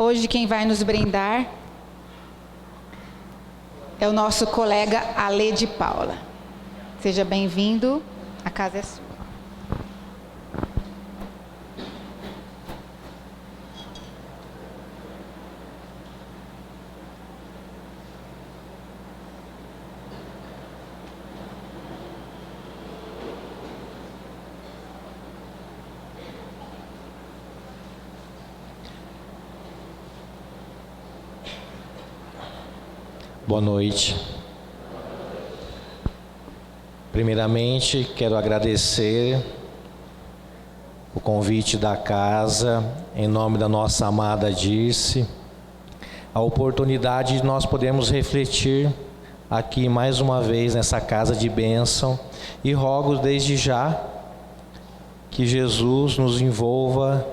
Hoje quem vai nos brindar é o nosso colega Ale de Paula. Seja bem-vindo, a casa é sua. Boa noite. Primeiramente, quero agradecer o convite da casa, em nome da nossa amada Dirce, a oportunidade de nós podermos refletir aqui mais uma vez nessa casa de bênção, e rogo desde já que Jesus nos envolva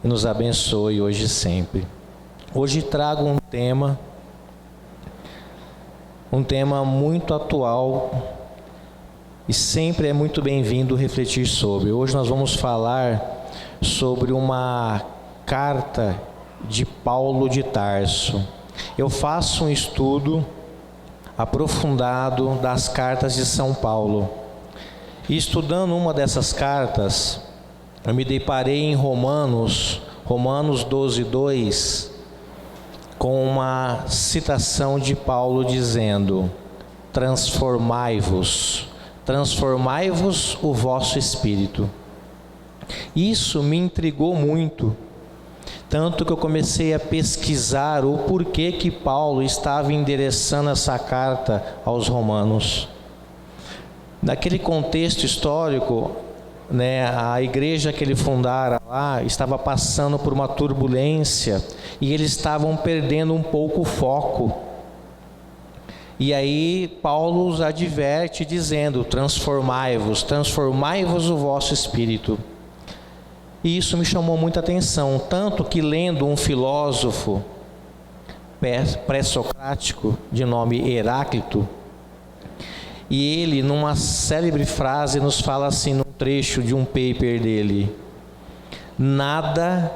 e nos abençoe hoje e sempre. Hoje trago um tema muito atual e sempre é muito bem-vindo refletir sobre. Hoje nós vamos falar sobre uma carta de Paulo de Tarso. Eu faço um estudo aprofundado das cartas de São Paulo. E estudando uma dessas cartas, eu me deparei em Romanos 12:2, com uma citação de Paulo dizendo: transformai-vos o vosso espírito. Isso me intrigou muito, tanto que eu comecei a pesquisar o porquê que Paulo estava endereçando essa carta aos romanos. Naquele contexto histórico, a igreja que ele fundara lá estava passando por uma turbulência e eles estavam perdendo um pouco o foco. E aí Paulo os adverte dizendo: transformai-vos o vosso espírito. E isso me chamou muita atenção, tanto que lendo um filósofo pré-socrático de nome Heráclito, e ele, numa célebre frase, nos fala assim, num trecho de um paper dele: nada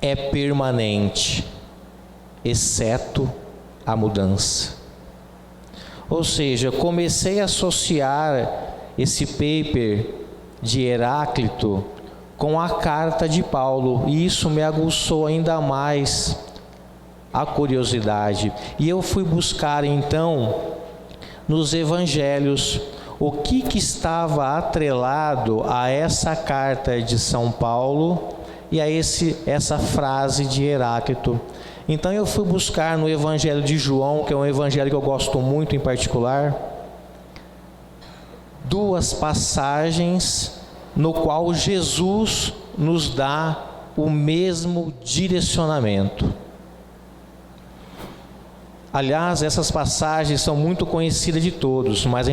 é permanente, exceto a mudança. Ou seja, eu comecei a associar esse paper de Heráclito com a carta de Paulo, e isso me aguçou ainda mais a curiosidade. E eu fui buscar então nos evangelhos o que estava atrelado a essa carta de São Paulo e a essa frase de Heráclito. Então eu fui buscar no evangelho de João, que é um evangelho que eu gosto muito em particular, duas passagens no qual Jesus nos dá o mesmo direcionamento. Aliás, essas passagens são muito conhecidas de todos, mas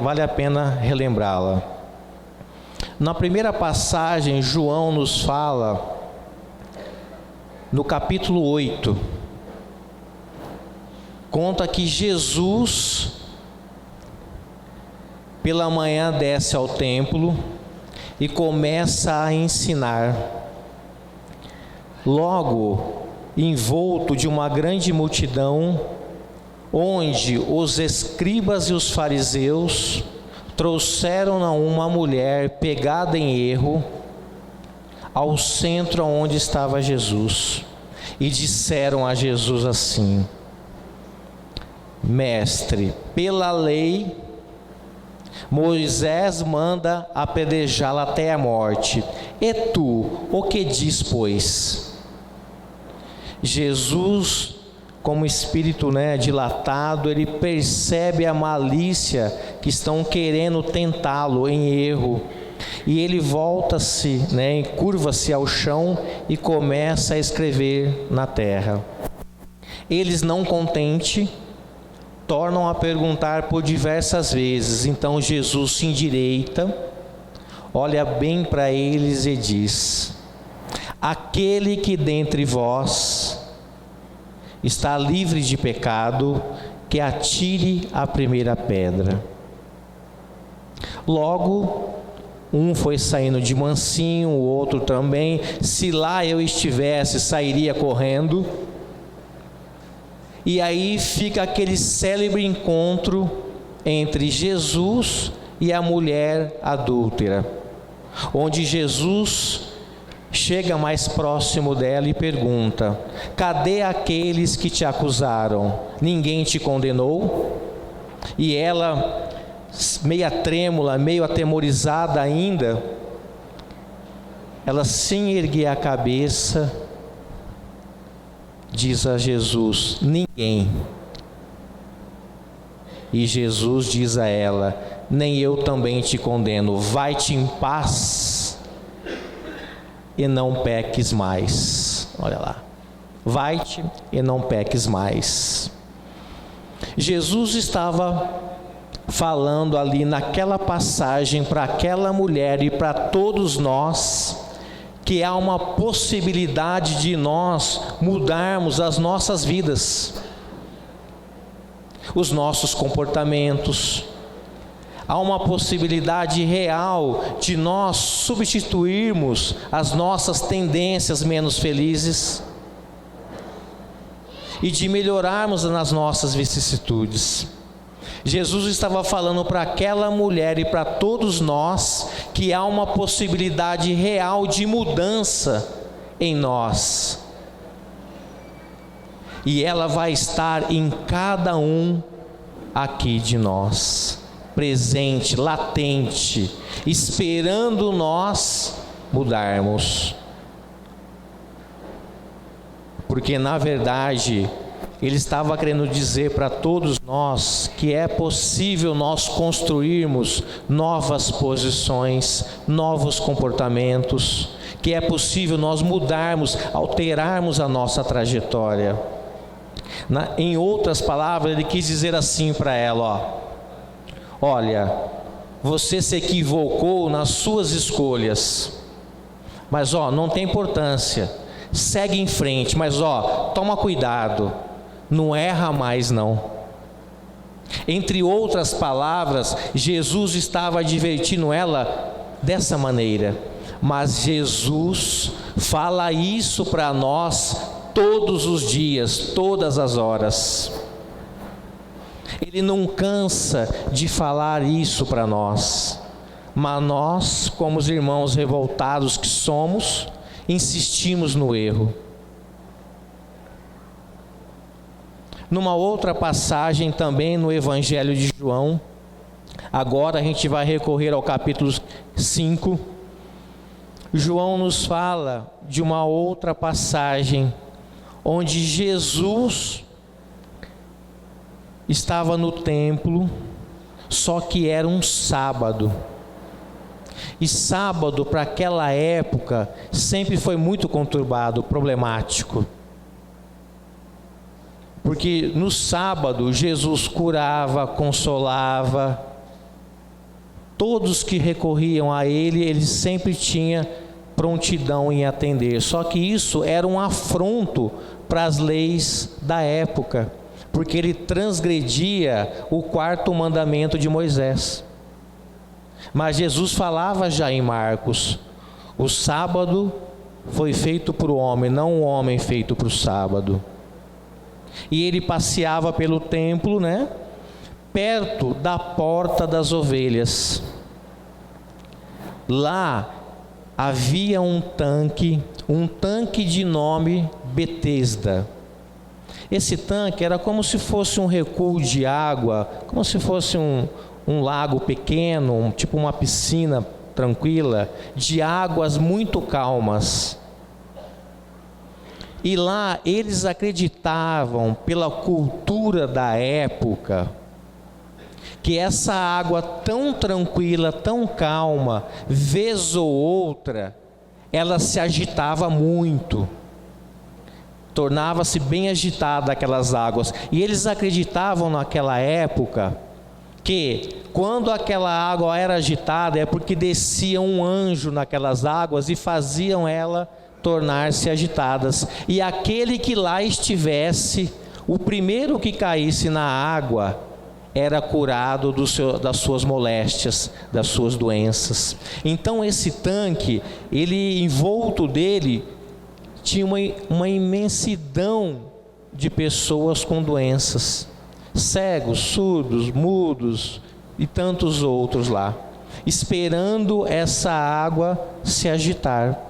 vale a pena relembrá-la. Na primeira passagem, João nos fala, no capítulo 8, conta que Jesus, pela manhã, desce ao templo e começa a ensinar. Logo, envolto de uma grande multidão, onde os escribas e os fariseus trouxeram uma mulher pegada em erro ao centro onde estava Jesus, e disseram a Jesus assim: Mestre, pela lei, Moisés manda apedrejá-la até a morte. E tu, o que diz, pois? Jesus, como espírito dilatado, ele percebe a malícia que estão querendo tentá-lo em erro, e ele volta-se, curva-se ao chão e começa a escrever na terra. Eles, não contentes, tornam a perguntar por diversas vezes. Então Jesus se endireita, olha bem para eles e diz: aquele que dentre vós está livre de pecado, que atire a primeira pedra. Logo, Um foi saindo de mansinho, o outro também. Se lá eu estivesse, sairia correndo. E aí fica aquele célebre encontro entre Jesus e a mulher adúltera, onde Jesus chega mais próximo dela e pergunta: cadê aqueles que te acusaram? Ninguém te condenou? E ela, meia trêmula, meio atemorizada ainda, ela sem erguer a cabeça, diz a Jesus: ninguém. E Jesus diz a ela: nem eu também te condeno, vai-te em paz e não peques mais. Olha lá, vai-te e não peques mais. Jesus estava falando ali naquela passagem para aquela mulher e para todos nós, que há uma possibilidade de nós mudarmos as nossas vidas, os nossos comportamentos. Há uma possibilidade real de nós substituirmos as nossas tendências menos felizes e de melhorarmos nas nossas vicissitudes. Jesus estava falando para aquela mulher e para todos nós que há uma possibilidade real de mudança em nós. E ela vai estar em cada um aqui de nós, presente, latente, esperando nós mudarmos. Porque na verdade ele estava querendo dizer para todos nós que é possível nós construirmos novas posições, novos comportamentos, que é possível nós mudarmos, alterarmos a nossa trajetória. Em outras palavras, ele quis dizer assim para ela: olha, você se equivocou nas suas escolhas, mas não tem importância, segue em frente, mas toma cuidado, não erra mais não. Entre outras palavras, Jesus estava advertindo ela dessa maneira, mas Jesus fala isso para nós todos os dias, todas as horas. Ele não cansa de falar isso para nós, mas nós, como os irmãos revoltados que somos, insistimos no erro. Numa outra passagem também no Evangelho de João, agora a gente vai recorrer ao capítulo 5, João nos fala de uma outra passagem, onde Jesus estava no templo, só que era um sábado. E sábado para aquela época sempre foi muito conturbado, problemático. Porque no sábado Jesus curava, consolava. Todos que recorriam a ele sempre tinha prontidão em atender. Só que isso era um afronto para as leis da época, porque ele transgredia o 4º mandamento de Moisés. Mas Jesus falava já em Marcos: o sábado foi feito para o homem, não o homem feito para o sábado. E ele passeava pelo templo, perto da porta das ovelhas. Lá havia um tanque de nome Betesda. Esse tanque era como se fosse um recuo de água, como se fosse um lago pequeno, tipo uma piscina tranquila, de águas muito calmas. E lá eles acreditavam, pela cultura da época, que essa água tão tranquila, tão calma, vez ou outra, ela se agitava muito. Tornava-se bem agitada aquelas águas. E eles acreditavam naquela época que quando aquela água era agitada é porque descia um anjo naquelas águas e faziam ela tornar-se agitadas. E aquele que lá estivesse, o primeiro que caísse na água, era curado das suas moléstias, das suas doenças. Então esse tanque, envolto dele, tinha uma imensidão de pessoas com doenças, cegos, surdos, mudos e tantos outros lá, esperando essa água se agitar.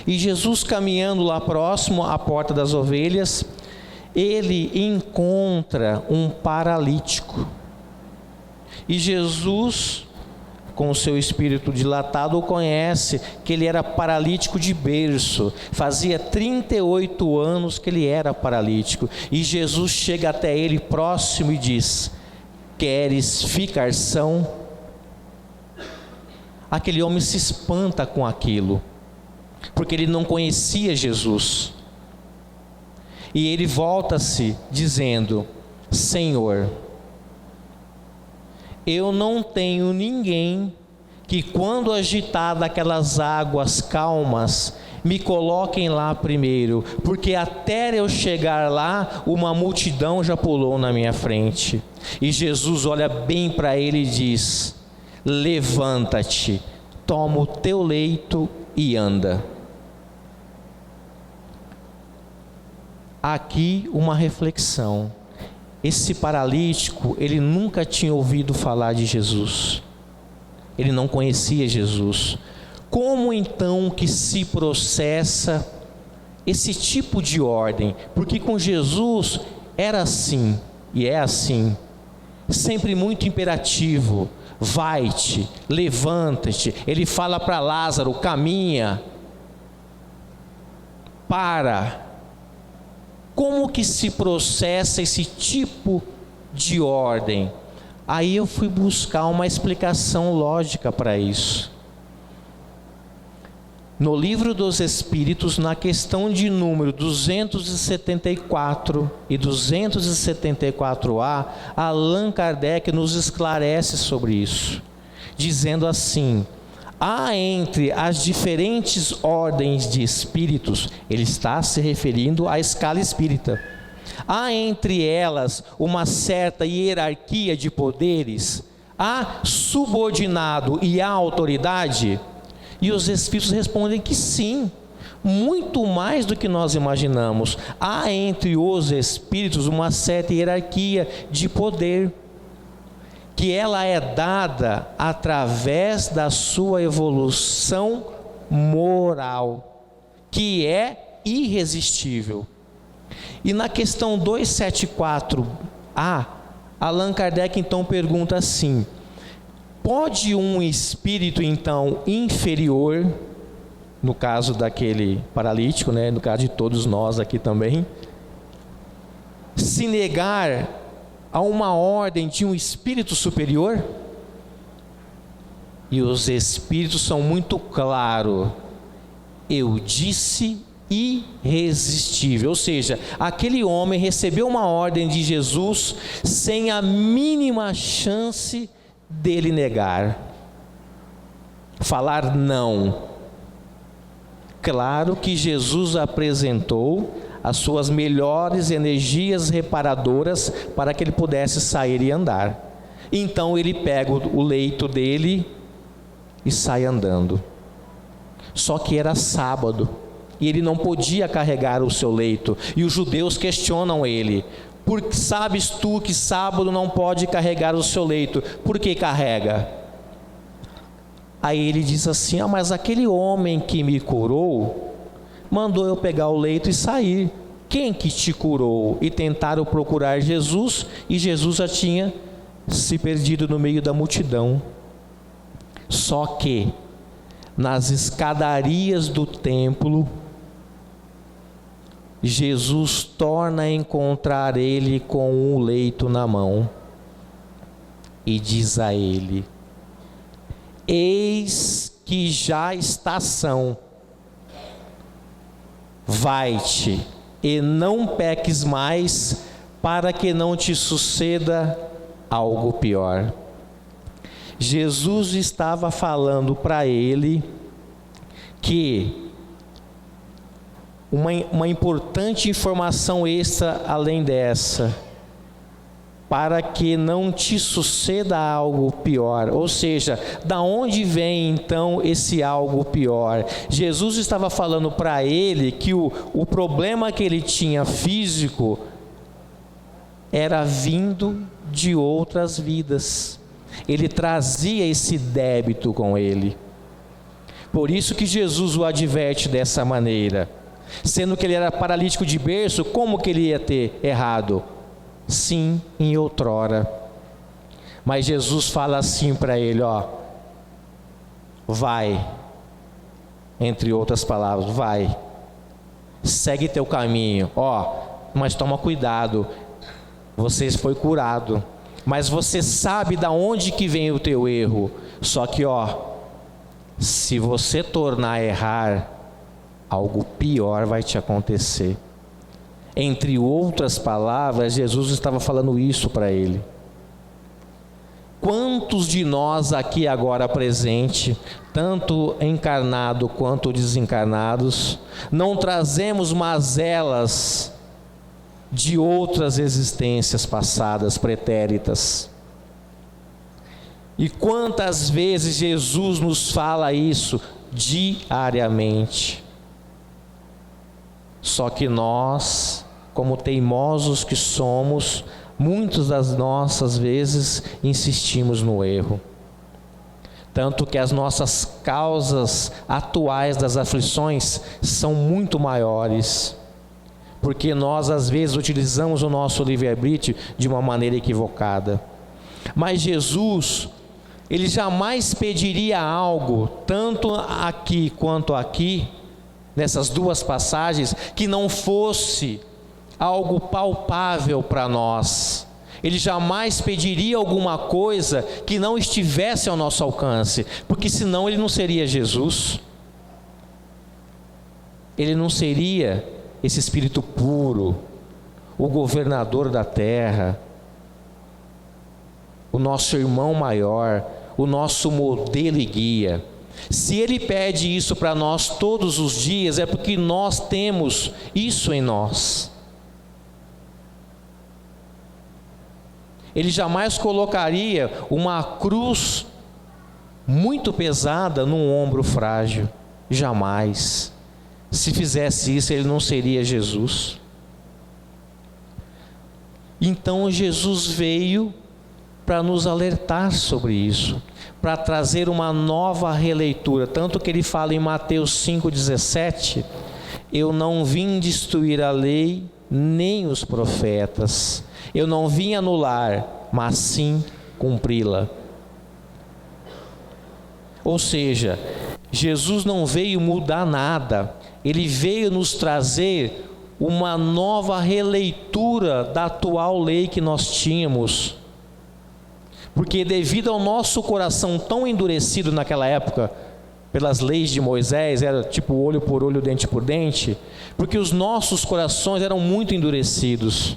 E Jesus, caminhando lá próximo à porta das ovelhas, ele encontra um paralítico. E Jesus, com o seu espírito dilatado, conhece que ele era paralítico de berço. Fazia 38 anos que ele era paralítico. E Jesus chega até ele próximo e diz: queres ficar são? Aquele homem se espanta com aquilo, porque ele não conhecia Jesus. E ele volta-se dizendo: Senhor, eu não tenho ninguém que, quando agitada aquelas águas calmas, me coloquem lá primeiro, porque até eu chegar lá, uma multidão já pulou na minha frente. E Jesus olha bem para ele e diz: levanta-te, toma o teu leito e anda. Aqui uma reflexão. Esse paralítico, ele nunca tinha ouvido falar de Jesus. Ele não conhecia Jesus. Como então que se processa esse tipo de ordem? Porque com Jesus era assim, e é assim, sempre muito imperativo. Vai-te, levanta-te. Ele fala para Lázaro: caminha, para. Como que se processa esse tipo de ordem? Aí eu fui buscar uma explicação lógica para isso. No Livro dos Espíritos, na questão de número 274 e 274A, Allan Kardec nos esclarece sobre isso, dizendo assim: há entre as diferentes ordens de espíritos, ele está se referindo à escala espírita, há entre elas uma certa hierarquia de poderes, há subordinado e há autoridade? E os espíritos respondem que sim, muito mais do que nós imaginamos. Há entre os espíritos uma certa hierarquia de poder, que ela é dada através da sua evolução moral, que é irresistível. E na questão 274A, Allan Kardec então pergunta assim: pode um espírito então inferior, no caso daquele paralítico, no caso de todos nós aqui também, se negar a uma ordem de um espírito superior? E os espíritos são muito claros: eu disse irresistível. Ou seja, aquele homem recebeu uma ordem de Jesus sem a mínima chance dele negar, falar não. Claro que Jesus apresentou as suas melhores energias reparadoras para que ele pudesse sair e andar. Então ele pega o leito dele e sai andando. Só que era sábado e ele não podia carregar o seu leito. E os judeus questionam ele: por sabes tu que sábado não pode carregar o seu leito? Por que carrega? Aí ele diz assim: mas aquele homem que me curou mandou eu pegar o leito e sair. Quem que te curou? E tentaram procurar Jesus, e Jesus já tinha se perdido no meio da multidão. Só que nas escadarias do templo, Jesus torna a encontrar ele com um leito na mão e diz a ele: eis que já está são, vai-te e não peques mais, para que não te suceda algo pior. Jesus estava falando para ele que uma importante informação extra além dessa: para que não te suceda algo pior. Ou seja, da onde vem então esse algo pior? Jesus estava falando para ele que o problema que ele tinha físico era vindo de outras vidas. Ele trazia esse débito com ele. Por isso que Jesus o adverte dessa maneira. Sendo que ele era paralítico de berço, como que ele ia ter errado? Sim, em outrora. Mas Jesus fala assim para ele, ó: vai, entre outras palavras, vai, segue teu caminho, ó, mas toma cuidado, você foi curado, mas você sabe da onde que vem o teu erro, só que ó, se você tornar a errar, algo pior vai te acontecer. Entre outras palavras, Jesus estava falando isso para ele. Quantos de nós aqui agora presente, tanto encarnado quanto desencarnados, não trazemos mazelas de outras existências passadas, pretéritas? E quantas vezes Jesus nos fala isso diariamente? Só que nós, como teimosos que somos, muitas das nossas vezes insistimos no erro. Tanto que as nossas causas atuais das aflições são muito maiores. Porque nós às vezes utilizamos o nosso livre-arbítrio de uma maneira equivocada. Mas Jesus, ele jamais pediria algo, tanto aqui quanto aqui, nessas duas passagens, que não fosse algo palpável para nós. Ele jamais pediria alguma coisa que não estivesse ao nosso alcance, porque senão ele não seria Jesus. Ele não seria esse Espírito puro, o governador da terra, o nosso irmão maior, o nosso modelo e guia. Se ele pede isso para nós todos os dias, é porque nós temos isso em nós. Ele jamais colocaria uma cruz muito pesada num ombro frágil. Jamais. Se fizesse isso, ele não seria Jesus. Então Jesus veio para nos alertar sobre isso, para trazer uma nova releitura. Tanto que ele fala em Mateus 5,17: eu não vim destruir a lei, nem os profetas. Eu não vim anular, mas sim cumpri-la. Ou seja, Jesus não veio mudar nada. Ele veio nos trazer uma nova releitura da atual lei que nós tínhamos. Porque devido ao nosso coração tão endurecido naquela época, pelas leis de Moisés, era tipo olho por olho, dente por dente, porque os nossos corações eram muito endurecidos.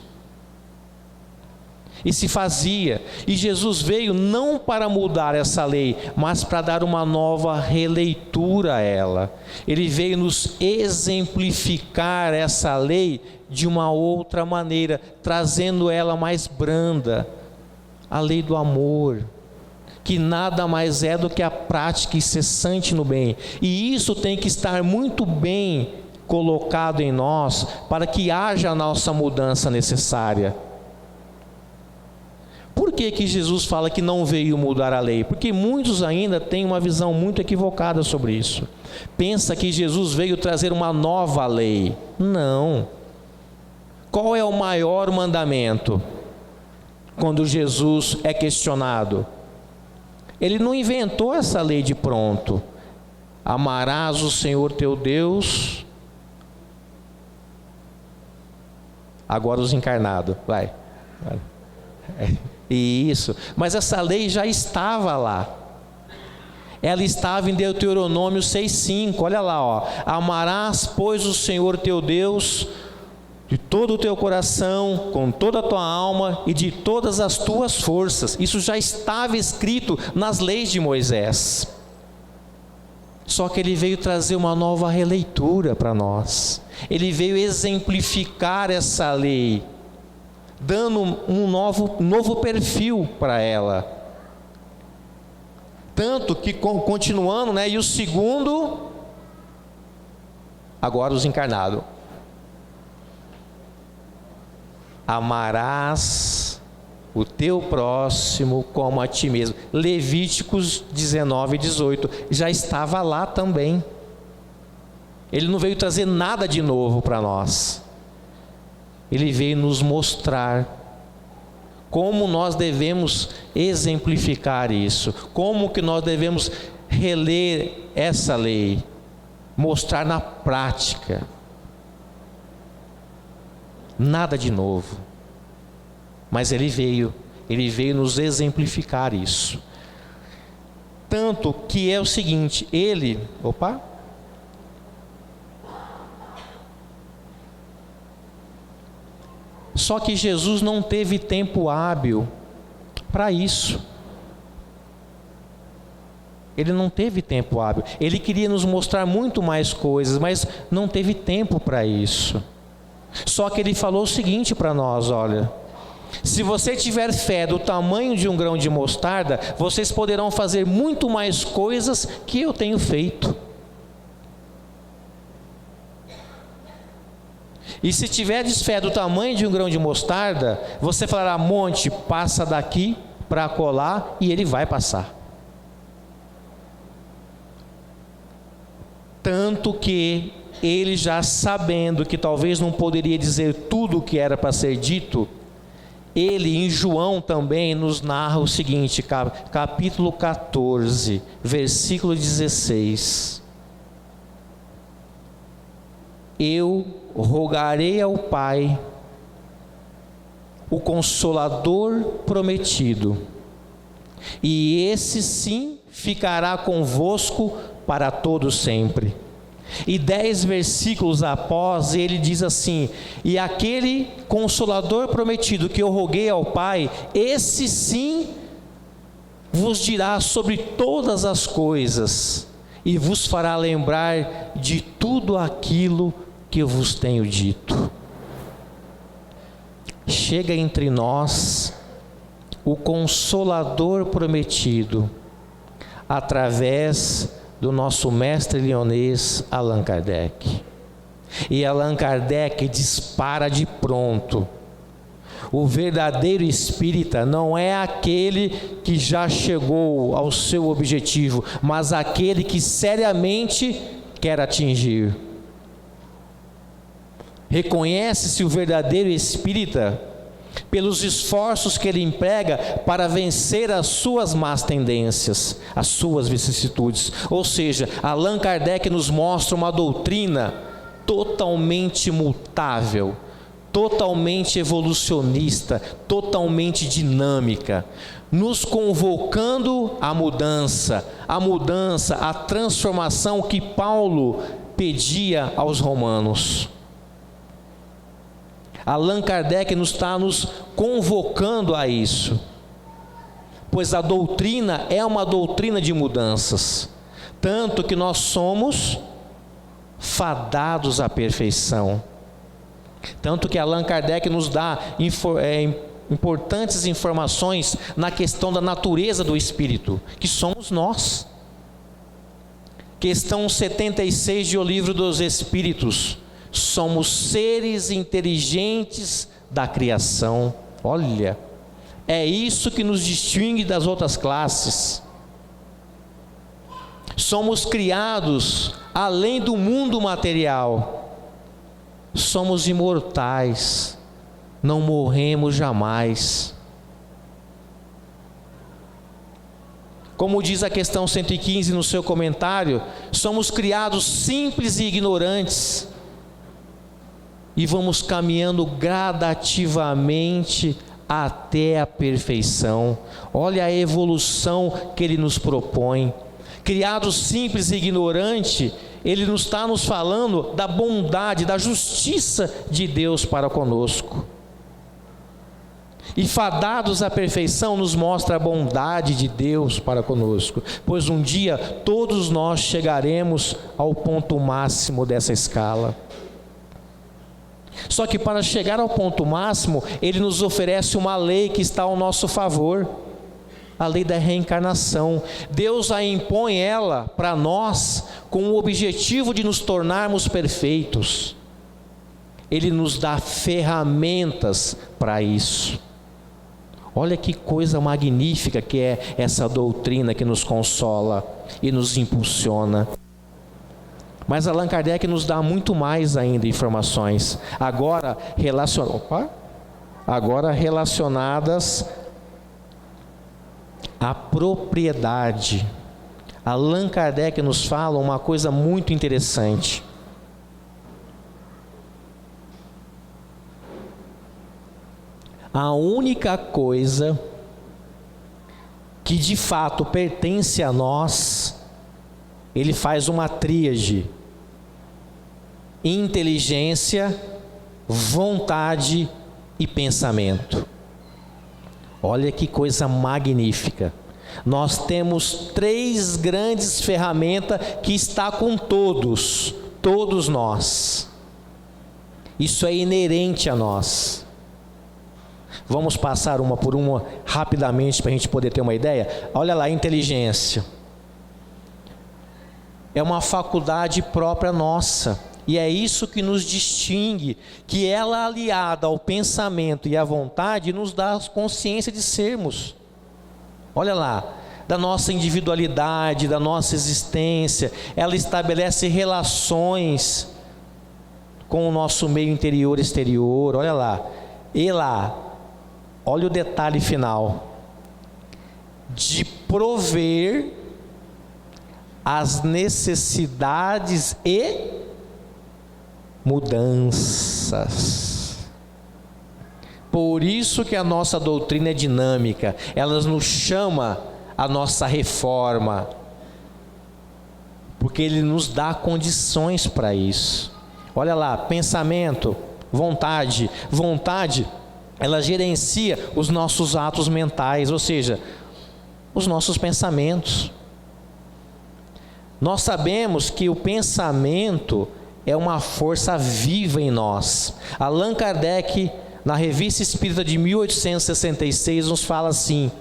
E se fazia, e Jesus veio não para mudar essa lei, mas para dar uma nova releitura a ela. Ele veio nos exemplificar essa lei de uma outra maneira, trazendo ela mais branda, a lei do amor, que nada mais é do que a prática incessante no bem. E isso tem que estar muito bem colocado em nós, para que haja a nossa mudança necessária. Por que que Jesus fala que não veio mudar a lei? Porque muitos ainda têm uma visão muito equivocada sobre isso. Pensa que Jesus veio trazer uma nova lei. Não. Qual é o maior mandamento? Quando Jesus é questionado, ele não inventou essa lei de pronto. Amarás o Senhor teu Deus. Agora os encarnados, vai. Isso, mas essa lei já estava lá. Ela estava em Deuteronômio 6,5. Olha lá, ó. Amarás, pois, o Senhor teu Deus de todo o teu coração, com toda a tua alma e de todas as tuas forças. Isso já estava escrito nas leis de Moisés. Só que ele veio trazer uma nova releitura para nós. Ele veio exemplificar essa lei dando um novo perfil para ela. Tanto que, continuando, né, e o segundo, agora os encarnados. Amarás o teu próximo como a ti mesmo. Levíticos 19 e 18. Já estava lá também. Ele não veio trazer nada de novo para nós. Ele veio nos mostrar como nós devemos exemplificar isso, como que nós devemos reler essa lei, mostrar na prática. Nada de novo, mas ele veio nos exemplificar isso. Tanto que é o seguinte, só que Jesus não teve tempo hábil para isso. Ele não teve tempo hábil. Ele queria nos mostrar muito mais coisas, mas não teve tempo para isso. Só que ele falou o seguinte para nós, olha: se você tiver fé do tamanho de um grão de mostarda, vocês poderão fazer muito mais coisas que eu tenho feito. E se tiveres fé do tamanho de um grão de mostarda, você falará: monte, passa daqui para acolá, e ele vai passar. Tanto que ele, já sabendo que talvez não poderia dizer tudo o que era para ser dito, ele em João também nos narra o seguinte, capítulo 14, versículo 16: eu rogarei ao Pai o Consolador prometido, e esse sim ficará convosco para todo sempre. E 10 versículos após, ele diz assim: e aquele Consolador prometido que eu roguei ao Pai, esse sim vos dirá sobre todas as coisas, e vos fará lembrar de tudo aquilo que eu vos tenho dito. Chega entre nós o Consolador prometido, através do nosso mestre lyonês Allan Kardec. E Allan Kardec dispara de pronto: o verdadeiro espírita não é aquele que já chegou ao seu objetivo, mas aquele que seriamente quer atingir. Reconhece-se o verdadeiro espírita pelos esforços que ele emprega para vencer as suas más tendências, as suas vicissitudes. Ou seja, Allan Kardec nos mostra uma doutrina totalmente mutável, totalmente evolucionista, totalmente dinâmica, nos convocando à mudança, à transformação que Paulo pedia aos romanos. Allan Kardec está nos convocando a isso, pois a doutrina é uma doutrina de mudanças, tanto que nós somos fadados à perfeição. Tanto que Allan Kardec nos dá importantes informações na questão da natureza do espírito, que somos nós. Questão 76 de O Livro dos Espíritos: somos seres inteligentes da criação. Olha, é isso que nos distingue das outras classes. Somos criados além do mundo material. Somos imortais, não morremos jamais. Como diz a questão 115 no seu comentário, somos criados simples e ignorantes, e vamos caminhando gradativamente até a perfeição. Olha a evolução que ele nos propõe. Criado simples e ignorante, ele não está nos falando da bondade, da justiça de Deus para conosco. E fadados à perfeição nos mostra a bondade de Deus para conosco, pois um dia todos nós chegaremos ao ponto máximo dessa escala. Só que para chegar ao ponto máximo, ele nos oferece uma lei que está ao nosso favor, a lei da reencarnação. Deus a impõe ela para nós com o objetivo de nos tornarmos perfeitos. Ele nos dá ferramentas para isso. Olha que coisa magnífica que é essa doutrina que nos consola e nos impulsiona. Mas Allan Kardec nos dá muito mais ainda informações, agora relacionadas à propriedade. Allan Kardec nos fala uma coisa muito interessante. A única coisa que de fato pertence a nós, ele faz uma tríade: inteligência, vontade e pensamento. Olha que coisa magnífica. Nós temos 3 grandes ferramentas que está com todos nós. Isso é inerente a nós. Vamos passar uma por uma rapidamente para a gente poder ter uma ideia. Olha lá, inteligência. É uma faculdade própria nossa. E é isso que nos distingue, que ela aliada ao pensamento e à vontade nos dá consciência de sermos. Olha lá, da nossa individualidade, da nossa existência. Ela estabelece relações com o nosso meio interior e exterior. Olha lá. E lá, olha o detalhe final: de prover as necessidades e mudanças. Por isso que a nossa doutrina é dinâmica, ela nos chama a nossa reforma, porque ele nos dá condições para isso. Olha lá, pensamento, vontade, ela gerencia os nossos atos mentais, ou seja, os nossos pensamentos. Nós sabemos que o pensamento é uma força viva em nós. Allan Kardec, na Revista Espírita de 1866, nos fala assim: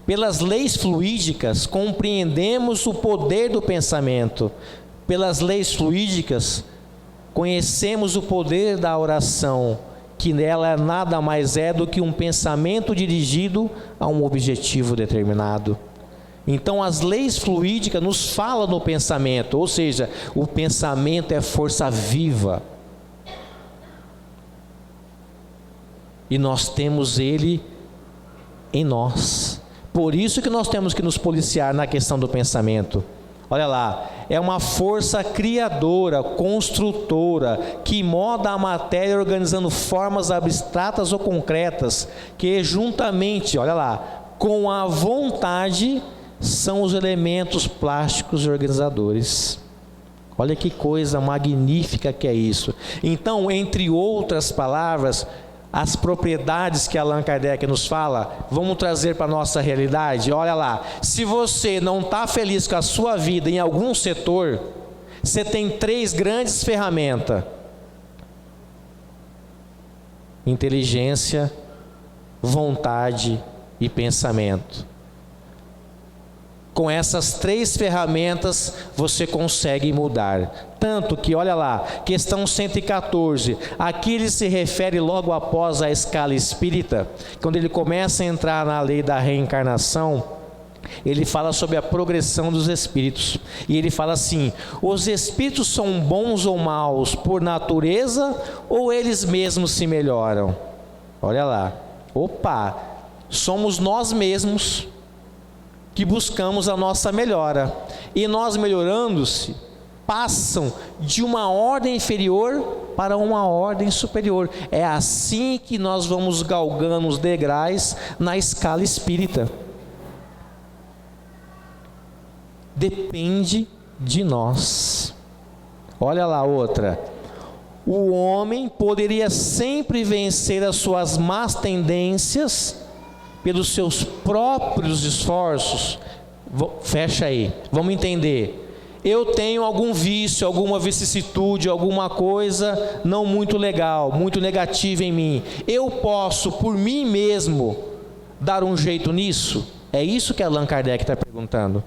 pelas leis fluídicas compreendemos o poder do pensamento. Pelas leis fluídicas conhecemos o poder da oração, que nela nada mais é do que um pensamento dirigido a um objetivo determinado. Então as leis fluídicas nos falam no pensamento, ou seja, o pensamento é força viva. E nós temos ele em nós. Por isso que nós temos que nos policiar na questão do pensamento. Olha lá, é uma força criadora, construtora, que molda a matéria organizando formas abstratas ou concretas, que juntamente, olha lá, com a vontade, são os elementos plásticos e organizadores. Olha que coisa magnífica que é isso. Então, entre outras palavras, as propriedades que Allan Kardec nos fala, vamos trazer para a nossa realidade. Olha lá, se você não está feliz com a sua vida em algum setor, você tem 3 grandes ferramentas: inteligência, vontade e pensamento. Com essas 3 ferramentas você consegue mudar. Tanto que, olha lá, questão 114, aqui ele se refere logo após a escala espírita, quando ele começa a entrar na lei da reencarnação, ele fala sobre a progressão dos espíritos. E ele fala assim: os espíritos são bons ou maus por natureza, ou eles mesmos se melhoram? Olha lá, somos nós mesmos que buscamos a nossa melhora, e nós melhorando-se, passam de uma ordem inferior para uma ordem superior. É assim que nós vamos galgando os degraus na escala espírita. Depende de nós. Olha lá outra: o homem poderia sempre vencer as suas más tendências pelos seus próprios esforços. Fecha aí, vamos entender. eu tenho algum vício, alguma vicissitude, alguma coisa não muito legal, muito negativa em mim. Eu posso, por mim mesmo, dar um jeito nisso? É isso que Allan Kardec está perguntando.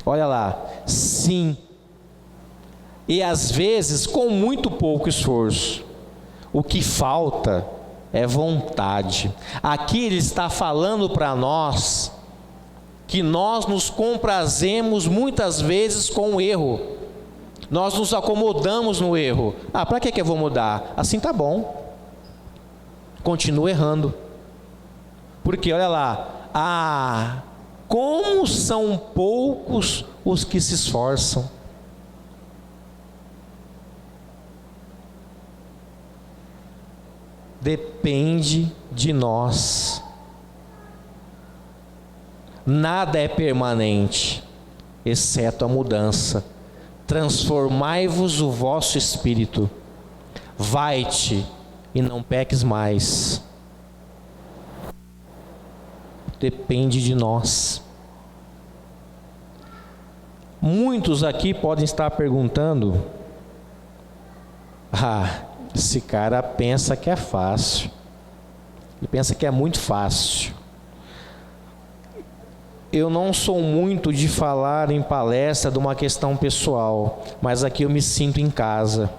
Olha lá, sim. E às vezes com muito pouco esforço. O que falta é vontade. Aqui ele está falando para nós que nós nos comprazemos muitas vezes com o erro. Nós nos acomodamos no erro. Para que eu vou mudar? Assim tá bom. Continua errando. Porque olha lá, como são poucos os que se esforçam. Depende de nós. Nada é permanente, exceto a mudança. Transformai-vos o vosso espírito. Vai-te e não peques mais. Depende de nós. Muitos aqui podem estar perguntando: esse cara pensa que é fácil. Ele pensa que é muito fácil. Eu não sou muito de falar em palestra de uma questão pessoal, mas aqui eu me sinto em casa.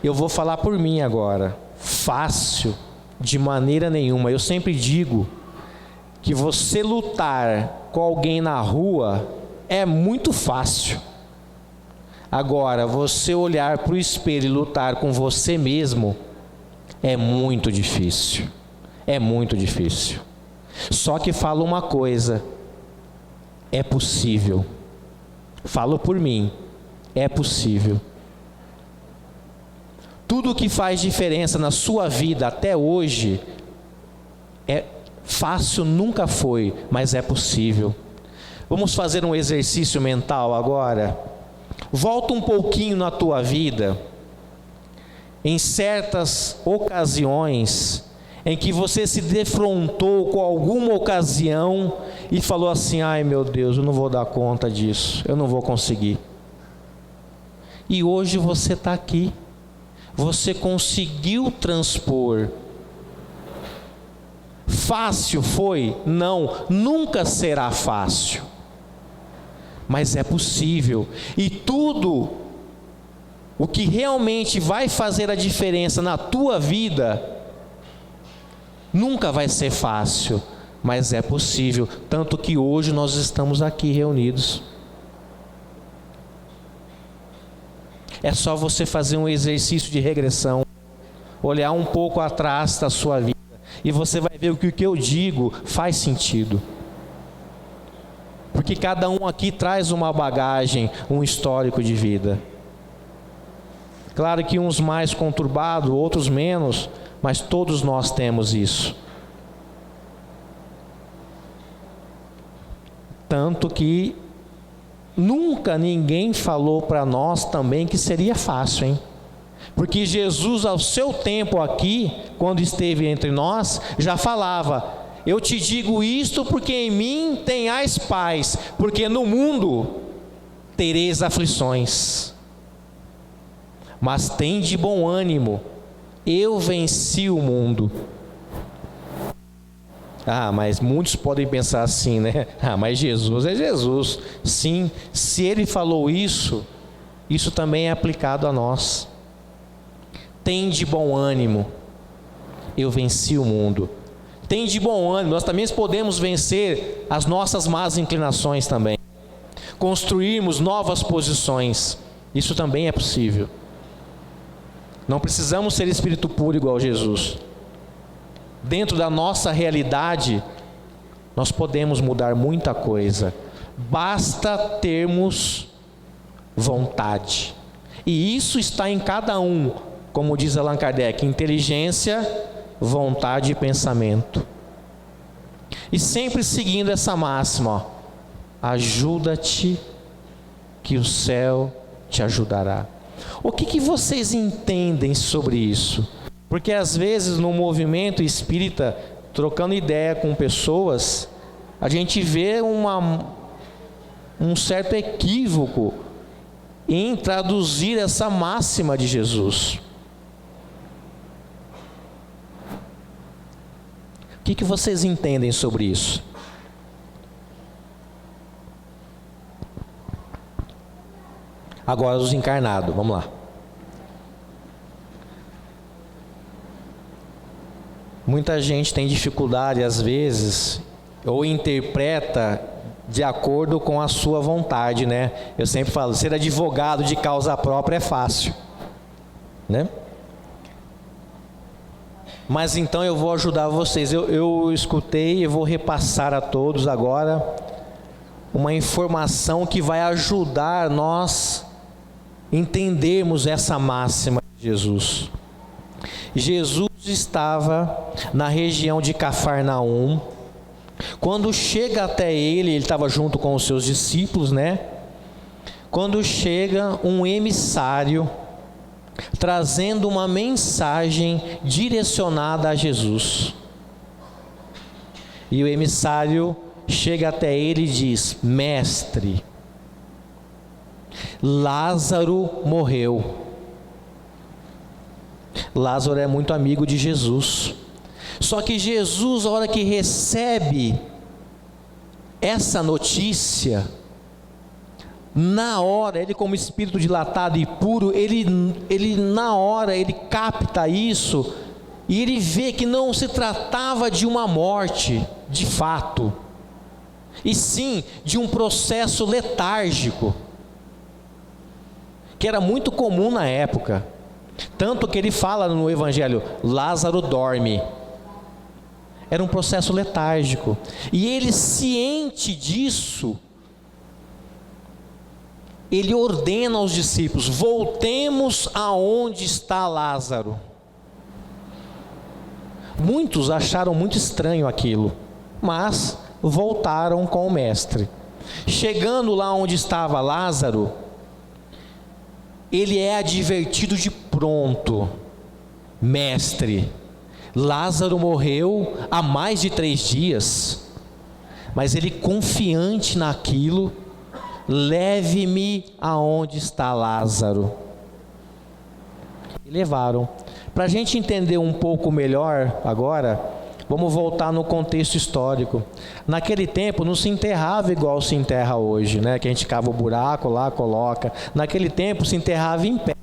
Eu vou falar por mim agora. Fácil, de maneira nenhuma. Eu sempre digo que você lutar com alguém na rua é muito fácil. Agora, você olhar para o espelho e lutar com você mesmo é muito difícil. É muito difícil. Só que falo uma coisa: é possível. Falo por mim, é possível. Tudo que faz diferença na sua vida até hoje, fácil nunca foi, mas é possível. Vamos fazer um exercício mental agora? Volta um pouquinho na tua vida, em certas ocasiões em que você se defrontou com alguma ocasião e falou assim: ai meu Deus, eu não vou dar conta disso, eu não vou conseguir. E hoje você está aqui, você conseguiu transpor. Fácil foi? Não, nunca será fácil. Mas é possível. E tudo o que realmente vai fazer a diferença na tua vida nunca vai ser fácil, mas é possível. Tanto que hoje nós estamos aqui reunidos. É só você fazer um exercício de regressão, olhar um pouco atrás da sua vida, e você vai ver que o que eu digo faz sentido. Porque cada um aqui traz uma bagagem, um histórico de vida. Claro que uns mais conturbados, outros menos, mas todos nós temos isso. Tanto que nunca ninguém falou para nós também que seria fácil, hein? Porque Jesus, ao seu tempo aqui, quando esteve entre nós, já falava: eu te digo isto porque em mim tenhais paz, porque no mundo tereis aflições. Mas tende bom ânimo, eu venci o mundo. Mas muitos podem pensar assim, né? Mas Jesus é Jesus. Sim, se ele falou isso, isso também é aplicado a nós. Tende bom ânimo, eu venci o mundo. Tende bom ânimo, nós também podemos vencer as nossas más inclinações também. Construirmos novas posições, isso também é possível. Não precisamos ser espírito puro igual Jesus. Dentro da nossa realidade, nós podemos mudar muita coisa. Basta termos vontade. E isso está em cada um, como diz Allan Kardec: inteligência, vontade e pensamento. E sempre seguindo essa máxima: ajuda-te, que o céu te ajudará. O que vocês entendem sobre isso? Porque às vezes no movimento espírita, trocando ideia com pessoas, a gente vê um certo equívoco em traduzir essa máxima de Jesus. O que vocês entendem sobre isso? Agora os encarnados, vamos lá. Muita gente tem dificuldade às vezes, ou interpreta de acordo com a sua vontade, né? Eu sempre falo, ser advogado de causa própria é fácil, né? Mas então eu vou ajudar vocês. Eu escutei e vou repassar a todos agora uma informação que vai ajudar nós entendermos essa máxima de Jesus. Jesus estava na região de Cafarnaum. Quando chega até ele estava junto com os seus discípulos, né? Quando chega um emissário trazendo uma mensagem direcionada a Jesus. E o emissário chega até ele e diz: Mestre, Lázaro morreu. Lázaro é muito amigo de Jesus. Só que Jesus, a hora que recebe essa notícia, na hora, ele como espírito dilatado e puro, ele na hora, ele capta isso, e ele vê que não se tratava de uma morte, de fato, e sim de um processo letárgico, que era muito comum na época, tanto que ele fala no Evangelho, Lázaro dorme. Era um processo letárgico, e ele, ciente disso, ele ordena aos discípulos: voltemos aonde está Lázaro. Muitos acharam muito estranho aquilo, mas voltaram com o mestre. Chegando lá onde estava Lázaro, ele é advertido de pronto: mestre, Lázaro morreu há mais de 3 dias. Mas ele, confiante naquilo, leve-me aonde está Lázaro. E levaram. Para a gente entender um pouco melhor agora, vamos voltar no contexto histórico. Naquele tempo não se enterrava igual se enterra hoje, né? Que a gente cava o buraco lá, coloca. Naquele tempo se enterrava em pé.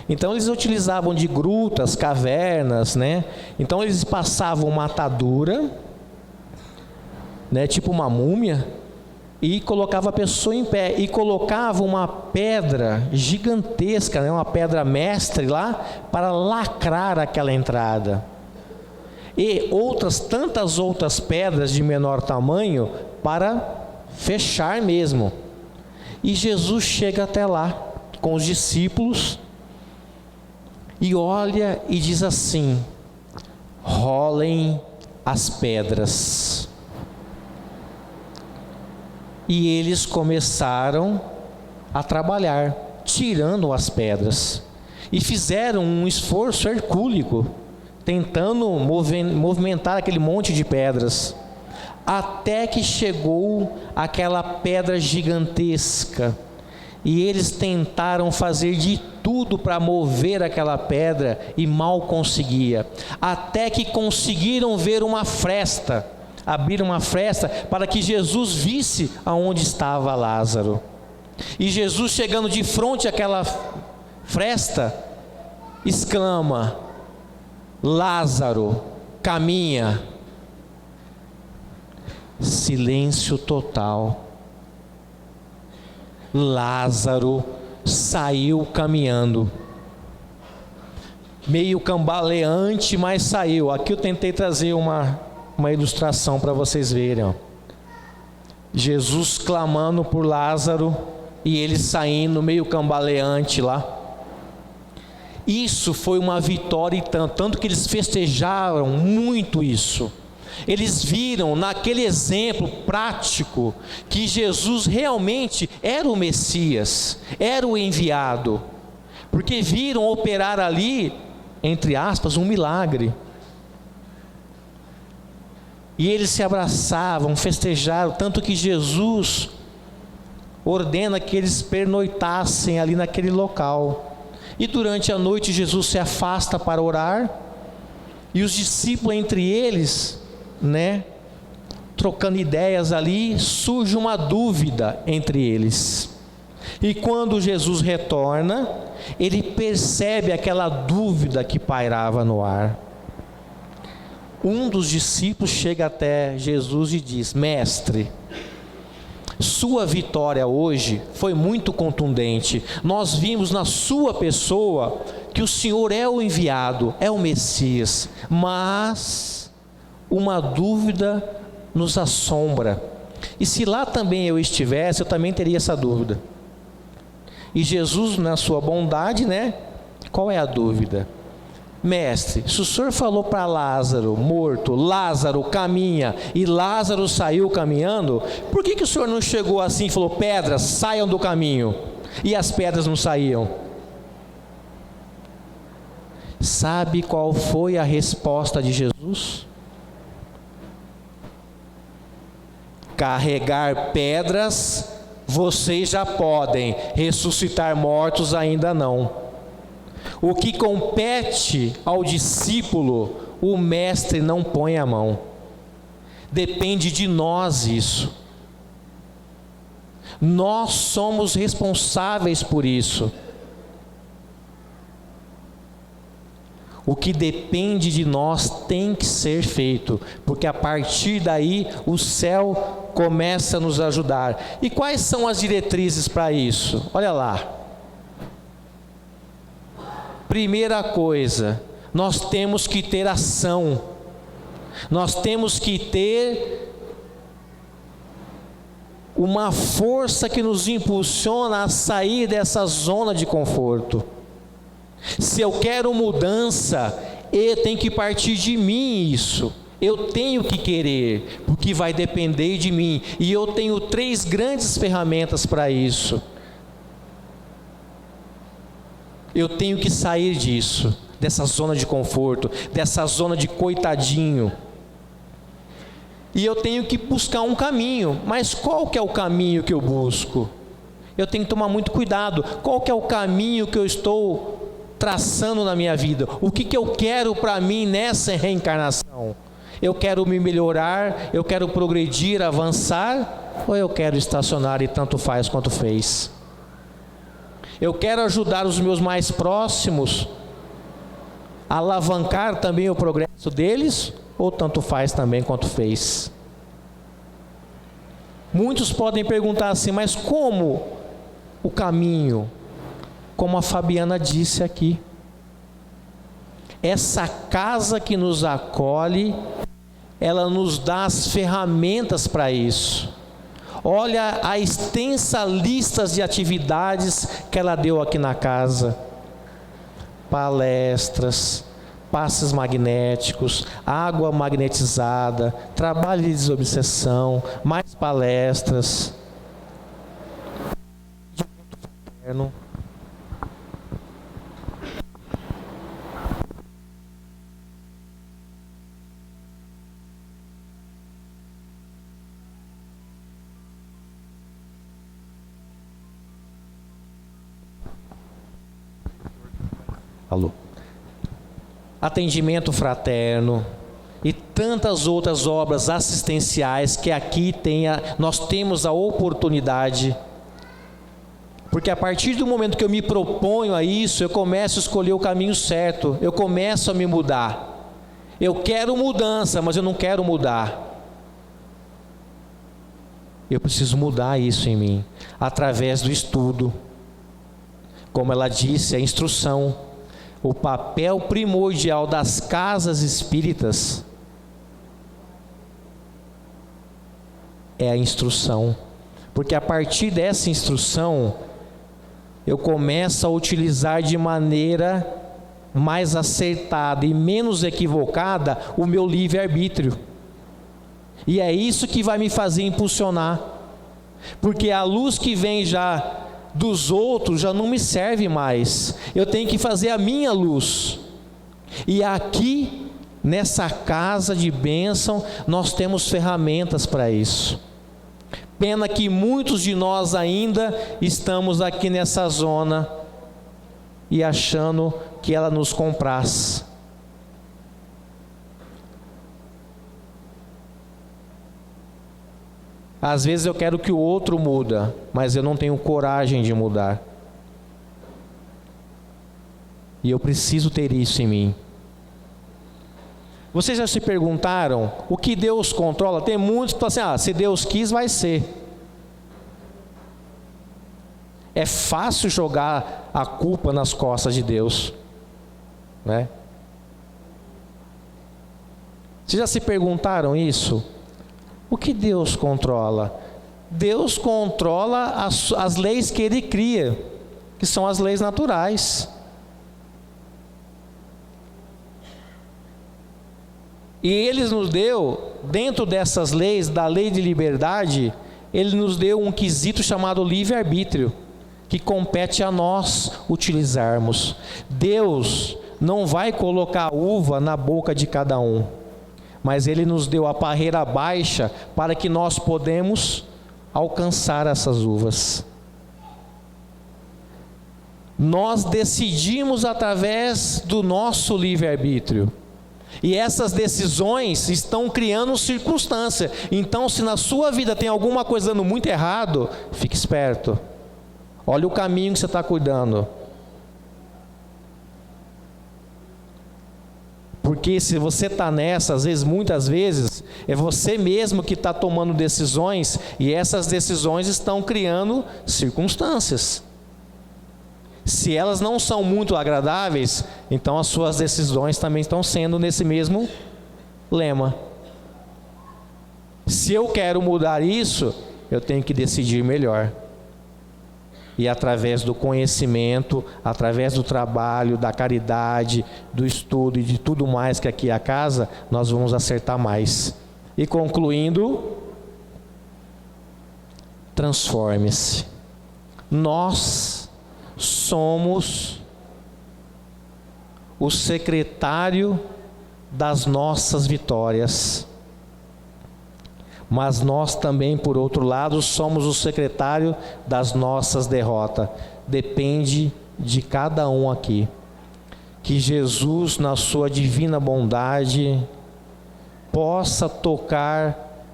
Então eles utilizavam de grutas, cavernas, né? Então eles passavam uma atadura, né? Tipo uma múmia, e colocava a pessoa em pé, e colocava uma pedra gigantesca, né? Uma pedra mestre lá, para lacrar aquela entrada. E tantas outras pedras de menor tamanho, para fechar mesmo. E Jesus chega até lá, com os discípulos, e olha e diz assim: rolem as pedras. E eles começaram a trabalhar, tirando as pedras, e fizeram um esforço hercúleo, tentando movimentar aquele monte de pedras, até que chegou aquela pedra gigantesca, e eles tentaram fazer de tudo para mover aquela pedra, e mal conseguia, até que conseguiram ver uma fresta, abrir uma fresta para que Jesus visse aonde estava Lázaro. E Jesus, chegando de frente àquela fresta, exclama: Lázaro, caminha. Silêncio total. Lázaro saiu caminhando, meio cambaleante, mas saiu. Aqui eu tentei trazer uma ilustração para vocês verem, ó. Jesus clamando por Lázaro e ele saindo meio cambaleante lá. Isso foi uma vitória, e tanto que eles festejaram muito isso. Eles viram naquele exemplo prático que Jesus realmente era o Messias, era o enviado, porque viram operar ali, entre aspas, um milagre. E eles se abraçavam, festejaram, tanto que Jesus ordena que eles pernoitassem ali naquele local. E durante a noite Jesus se afasta para orar, e os discípulos entre eles, trocando ideias ali, surge uma dúvida entre eles. E quando Jesus retorna, ele percebe aquela dúvida que pairava no ar. Um dos discípulos chega até Jesus e diz: Mestre, sua vitória hoje foi muito contundente. Nós vimos na sua pessoa que o Senhor é o enviado, é o Messias. Mas uma dúvida nos assombra. E se lá também eu estivesse, eu também teria essa dúvida. E Jesus, na sua bondade, qual é a dúvida? Mestre, se o Senhor falou para Lázaro, morto, Lázaro caminha, e Lázaro saiu caminhando, por que o Senhor não chegou assim e falou: pedras, saiam do caminho, e as pedras não saíam? Sabe qual foi a resposta de Jesus? Carregar pedras vocês já podem, ressuscitar mortos ainda não. O que compete ao discípulo, o mestre não põe a mão. Depende de nós isso. Nós somos responsáveis por isso. O que depende de nós tem que ser feito, porque a partir daí o céu começa a nos ajudar. E quais são as diretrizes para isso? Olha lá. Primeira coisa, nós temos que ter ação. Nós temos que ter uma força que nos impulsiona a sair dessa zona de conforto. Se eu quero mudança, tem que partir de mim isso. Eu tenho que querer, porque vai depender de mim. E eu tenho 3 grandes ferramentas para isso. Eu tenho que sair disso, dessa zona de conforto, dessa zona de coitadinho. E eu tenho que buscar um caminho. Mas qual que é o caminho que eu busco? Eu tenho que tomar muito cuidado. Qual que é o caminho que eu estou traçando na minha vida? O que eu quero para mim nessa reencarnação? Eu quero me melhorar, eu quero progredir, avançar, ou eu quero estacionar e tanto faz quanto fez? Eu quero ajudar os meus mais próximos, alavancar também o progresso deles, ou tanto faz também quanto fez? Muitos podem perguntar assim: mas como o caminho? Como a Fabiana disse aqui, essa casa que nos acolhe, ela nos dá as ferramentas para isso. Olha a extensa lista de atividades que ela deu aqui na casa: palestras, passes magnéticos, água magnetizada, trabalho de desobsessão, mais palestras. Alô. Atendimento fraterno e tantas outras obras assistenciais que aqui nós temos a oportunidade. Porque a partir do momento que eu me proponho a isso, eu começo a escolher o caminho certo, eu começo a me mudar. Eu quero mudança, mas eu não quero mudar. Eu preciso mudar isso em mim, através do estudo. Como ela disse, a instrução. O papel primordial das casas espíritas é a instrução. Porque a partir dessa instrução, eu começo a utilizar de maneira mais acertada e menos equivocada o meu livre-arbítrio. E é isso que vai me fazer impulsionar. Porque a luz que vem já dos outros já não me serve mais. Eu tenho que fazer a minha luz. E aqui, nessa casa de bênção, nós temos ferramentas para isso. Pena que muitos de nós ainda estamos aqui nessa zona e achando que ela nos compraz. Às vezes eu quero que o outro muda, mas eu não tenho coragem de mudar. E eu preciso ter isso em mim. Vocês já se perguntaram o que Deus controla? Tem muitos que falam assim, se Deus quis, vai ser. É fácil jogar a culpa nas costas de Deus, né? Vocês já se perguntaram isso? O que Deus controla? Deus controla as leis que Ele cria, que são as leis naturais. E Ele nos deu, dentro dessas leis, da lei de liberdade, Ele nos deu um quesito chamado livre-arbítrio, que compete a nós utilizarmos. Deus não vai colocar uva na boca de cada um, mas Ele nos deu a parreira baixa para que nós podemos alcançar essas uvas. Nós decidimos através do nosso livre-arbítrio. E essas decisões estão criando circunstância. Então, se na sua vida tem alguma coisa dando muito errado, fique esperto. Olha o caminho que você está cuidando. Porque se você está nessa, às vezes, muitas vezes, é você mesmo que está tomando decisões, e essas decisões estão criando circunstâncias. Se elas não são muito agradáveis, então as suas decisões também estão sendo nesse mesmo lema. Se eu quero mudar isso, eu tenho que decidir melhor. E através do conhecimento, através do trabalho, da caridade, do estudo e de tudo mais que aqui é a casa, nós vamos acertar mais. E concluindo, transforme-se. Nós somos o secretário das nossas vitórias, mas nós também, por outro lado, somos o secretário das nossas derrotas. Depende de cada um aqui. Que Jesus, na sua divina bondade, possa tocar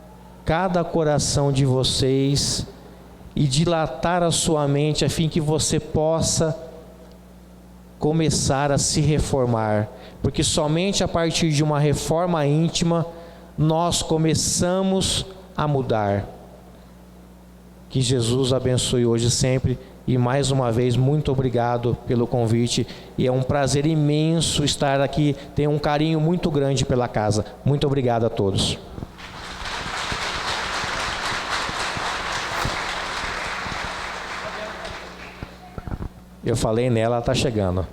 cada coração de vocês e dilatar a sua mente, a fim que você possa começar a se reformar, porque somente a partir de uma reforma íntima nós começamos a mudar. Que Jesus abençoe hoje e sempre, e mais uma vez muito obrigado pelo convite, e é um prazer imenso estar aqui, tenho um carinho muito grande pela casa. Muito obrigado a todos. Eu falei nela, ela está chegando.